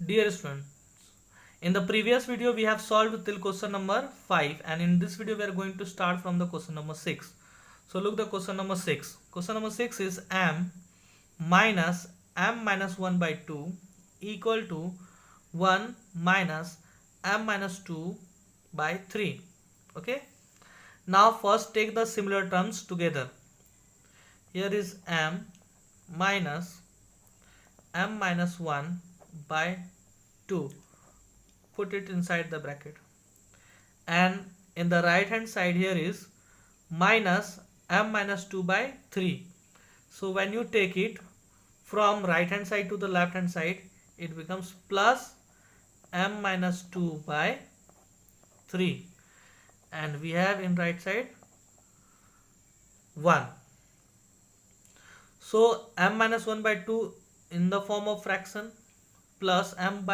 Dear students, in the previous video we have solved till question number 5, and in this video we are going to start from the question number 6. So look the question number 6. Question number 6 is m minus 1 by 2 equal to 1 minus m minus 2 by 3. Okay. Now first take the similar terms together. Here is m minus 1 by 2. Put it inside the bracket. And in the right hand side here is minus m minus 2 by 3. So when you take it from right hand side to the left hand side, it becomes plus m minus 2 by 3. And we have in right side 1. So m minus 1 by 2 in the form of fraction, plus m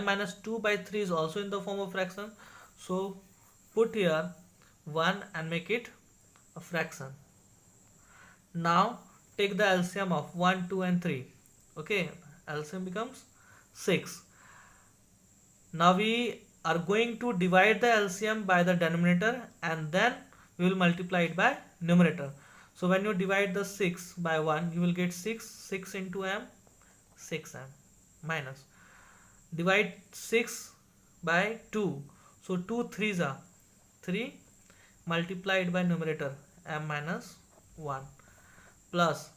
minus 2 by 3 is also in the form of fraction. So put here 1 and make it a fraction. Now take the LCM of 1, 2 and 3. Okay, LCM becomes 6. Now we are going to divide the LCM by the denominator and then we will multiply it by numerator. So when you divide the 6 by 1, you will get 6 into m, 6m, minus. Divide 6 by 2. So 2 3s are 3, multiplied by numerator m minus 1, plus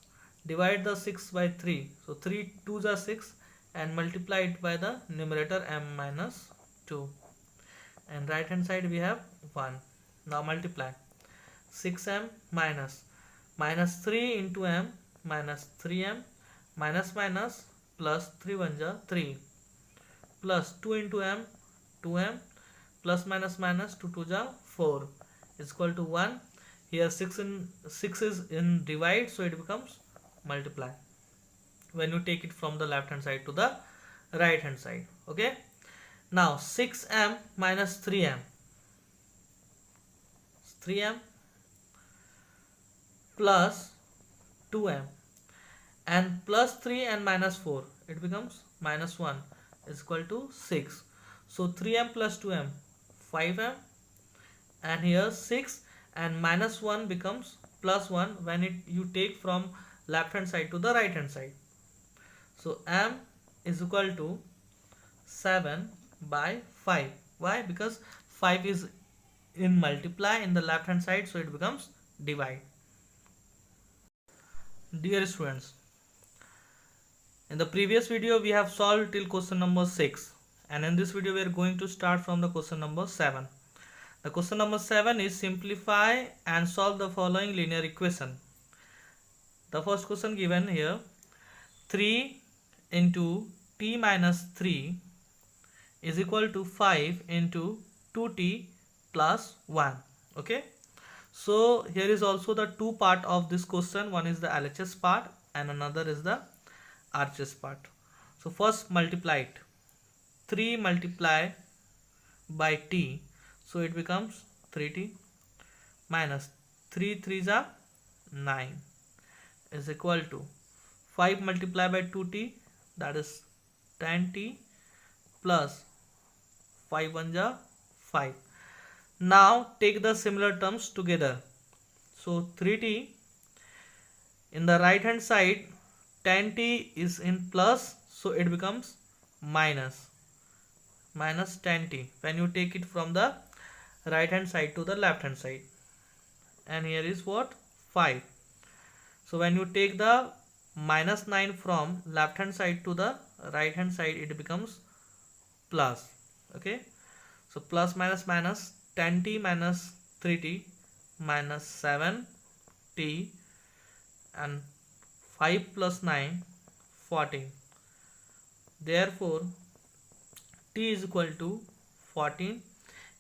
divide the 6 by 3. So 3 2s are 6 and multiplied by the numerator m minus 2. And right hand side we have 1. Now multiply 6m minus 3 into m minus 3m minus plus 3 1 ja 3 plus 2 into m 2m plus 2 2 ja 4 is equal to 1. Here 6 is in divide, so it becomes multiply when you take it from the left hand side to the right hand side. Okay. Now 6m minus 3m plus 2m and plus 3 and minus 4, it becomes minus 1 is equal to 6. So 3m plus 2m 5m, and here 6 and minus 1 becomes plus 1 when you take from left hand side to the right hand side. So m is equal to 7 by 5. Why? Because 5 is in multiply in the left hand side, so it becomes divide. Dear students, in the previous video we have solved till question number 6, and in this video we are going to start from the question number 7. The question number 7 is simplify and solve the following linear equation. The first question given here, 3 into t minus 3 is equal to 5 into 2t plus 1. Okay. So here is also the two part of this question. One is the LHS part and another is the RHS part. So first multiply it. 3 multiply by t, so it becomes 3t minus 3 3s are 9 is equal to 5 multiply by 2t, that is 10t plus 5 1 ja 5. Now take the similar terms together. So 3t in the right hand side, 10t is in plus, so it becomes minus 10t when you take it from the right hand side to the left hand side. And here is what? 5. So when you take the minus 9 from left hand side to the right hand side, it becomes plus. Okay. So plus minus 10t minus 3t minus 7t and 5 plus 9 14. Therefore t is equal to 14.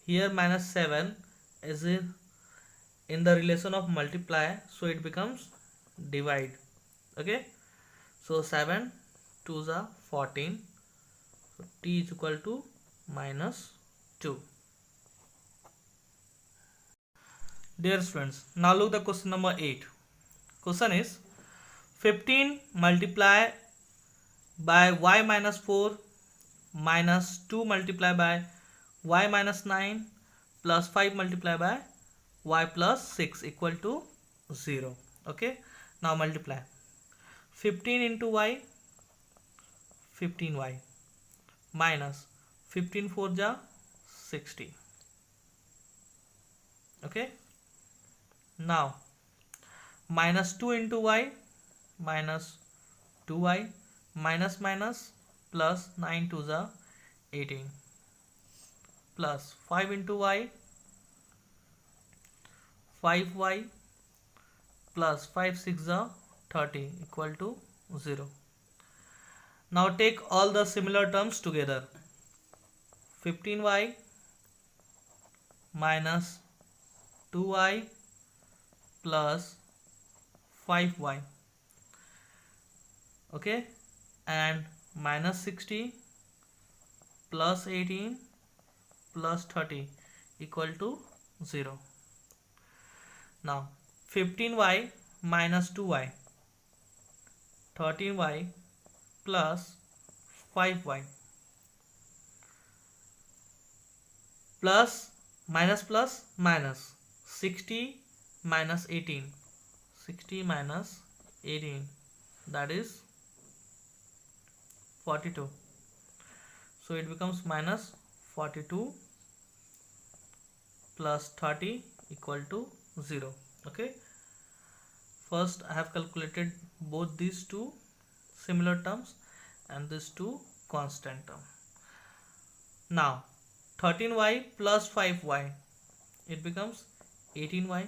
Here minus 7 is in the relation of multiply, so it becomes divide. Okay. So 7 2s are 14. So t is equal to minus 2. Dear students, now look the question number 8. Question is 15 multiply by y minus 4 minus 2 multiplied by y minus 9 plus 5 multiplied by y plus 6 equal to 0. Okay, now multiply 15 into y, 15y minus 15 4 ja 60. Okay, now minus 2 into y, minus 2y minus minus plus 9 2 ja 18 plus 5 into y, 5y plus 5 6 ja 30 equal to 0. Now take all the similar terms together. 15y minus 2y plus 5y, okay, and minus 60 plus 18 plus 30 equal to 0. Now 15y minus 2y, 13y plus 5y plus minus 60 minus 18, 60 minus 18, that is 42. So it becomes minus 42 plus 30 equal to 0. Okay, first I have calculated both these two similar terms and these two constant term. Now 13y plus 5y, it becomes 18y,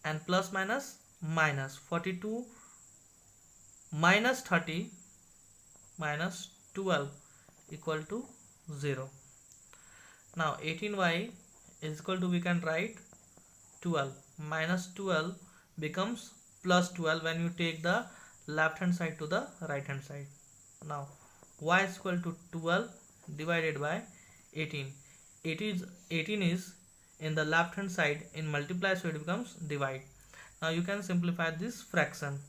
and plus minus 42 minus 30 minus 12 equal to 0. Now 18y is equal to, we can write 12 minus 12 becomes plus 12 when you take the left hand side to the right hand side. Now y is equal to 12 divided by 18. 18 is in the left hand side in multiply, so it becomes divide. Now you can simplify this fraction.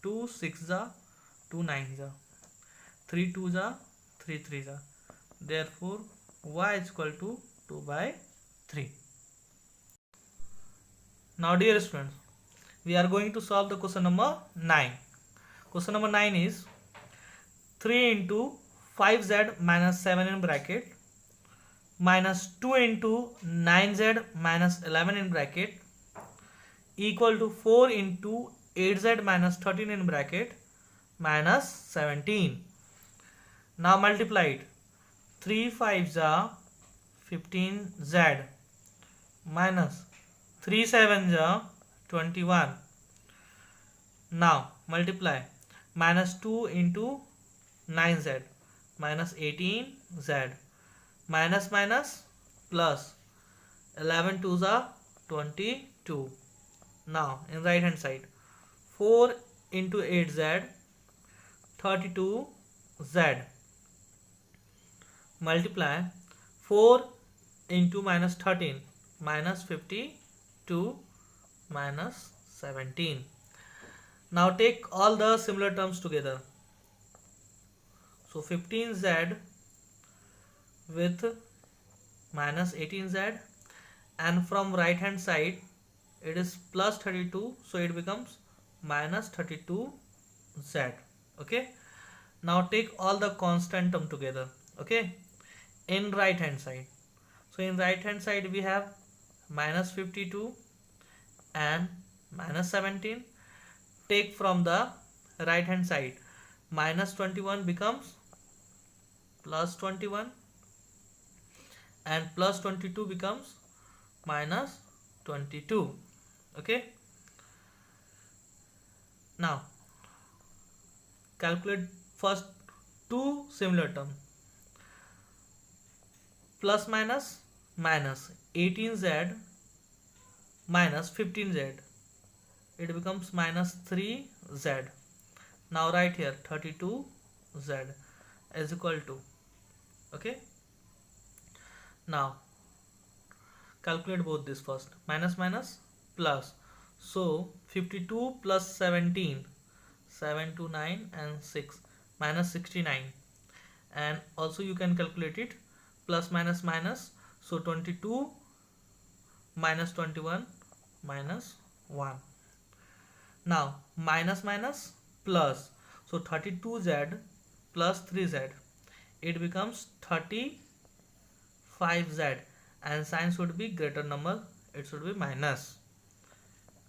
2 6 ja 2 9 ja, 3 2 ja 3 3 ja. Therefore y is equal to 2 by 3. Now dear students, we are going to solve the question number 9. Question number 9 is 3 into 5z minus 7 in bracket minus 2 into 9z minus 11 in bracket equal to 4 into 8z minus 13 in bracket minus 17. Now multiply it. 3 5s are 15z minus 3 7s are 21. Now multiply minus 2 into 9z minus 18z minus plus 11 2s are 22. Now in right hand side 4 into 8z 32z multiply 4 into minus 13 minus 52 minus 17. Now take all the similar terms together. So 15z with minus 18z, and from right hand side it is plus 32, so it becomes minus 32z. Okay, now take all the constant term together. Okay, in right hand side, so in right hand side we have minus 52 and minus 17. Take from the right hand side, minus 21 becomes plus 21 and plus 22 becomes minus 22. Okay, now calculate first two similar terms. Plus minus 18z minus 15z, it becomes minus 3z. Now write here 32z is equal to, okay, now calculate both this first. Minus plus, so 52 plus 17, 7 to 9 and 6, minus 69, and also you can calculate it plus minus minus. So 22 minus 21 minus 1. Now minus minus plus, so 32z plus 3z, it becomes 35z, and sign should be greater number, it should be minus.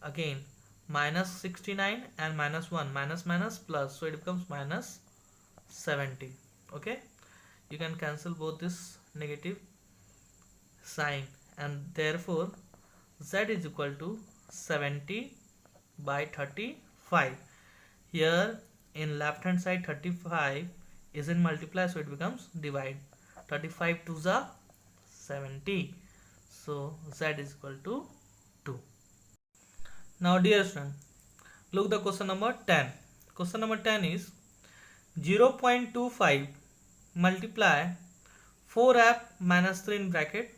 Again minus 69 and minus 1, minus minus plus, so it becomes minus 70. Okay, you can cancel both this negative sign, and therefore z is equal to 70 by 35. Here in left hand side 35 is in multiply, so it becomes divide. 35 to the 70, so z is equal to 2. Now dear student, look the question number 10. Question number 10 is 0.25 multiply 4f minus 3 in bracket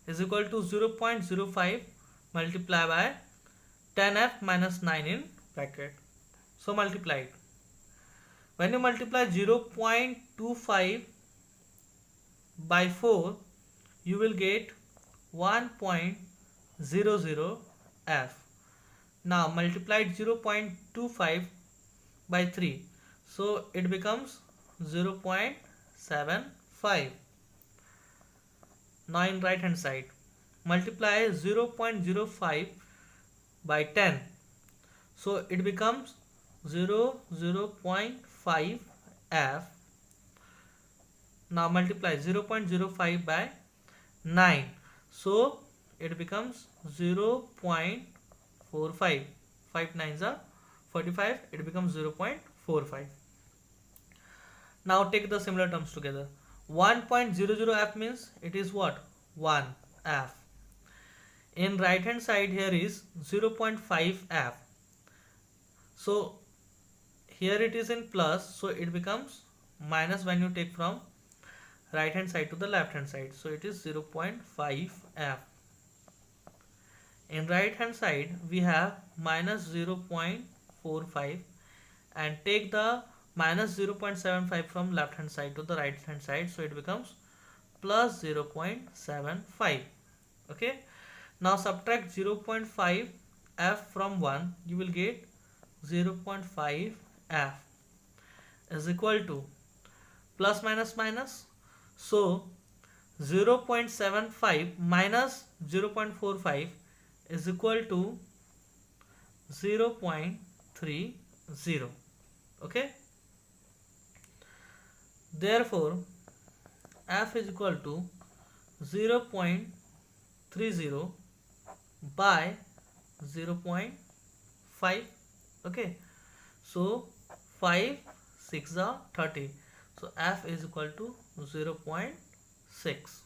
is equal to 0.05 multiply by 10f minus 9 in bracket. So multiply it. When you multiply 0.25 by 4, you will get 1.00f. Now multiply 0.25 by 3, so it becomes 0.75. Now in right hand side multiply 0.05 by 10, so it becomes 0.5 f. Now multiply 0.05 by 9, so it becomes 0.45. 5 9s are 45, it becomes 0.45. Now take the similar terms together. 1.00f means it is what? 1 f. In right hand side here is 0.5 f. So here it is in plus, so it becomes minus when you take from right hand side to the left hand side. So it is 0.5 f. In right hand side we have minus 0.45, and take the minus 0.75 from left hand side to the right hand side, so it becomes plus 0.75. Okay, now subtract 0.5 f from 1, you will get 0.5 f is equal to plus minus minus, so 0.75 minus 0.45 is equal to 0.30. Okay, therefore f is equal to 0.30 by 0.5. Okay, so 5 6 are 30, so f is equal to 0.6.